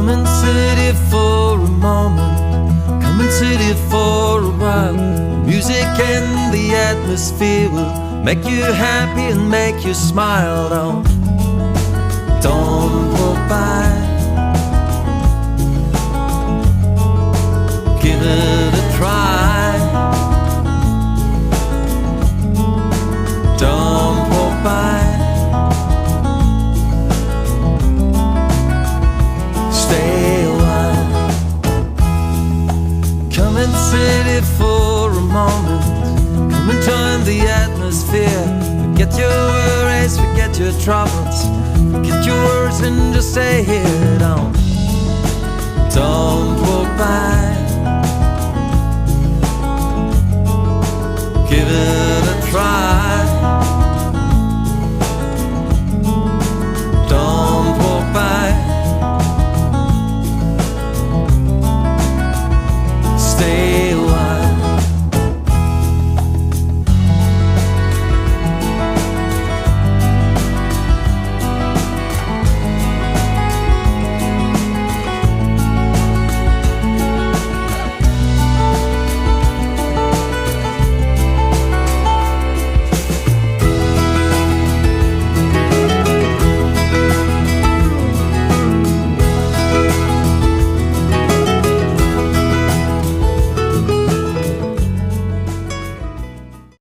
Come and sit here for a moment, come and sit here for a while. Music and the atmosphere will make you happy and make you smile. Don't walk by, give it a try. Don't walk by, stay a while. Come and sit here for a moment, come and join the atmosphere. Forget your worries, forget your troubles, forget your words and just stay here. Don't walk by.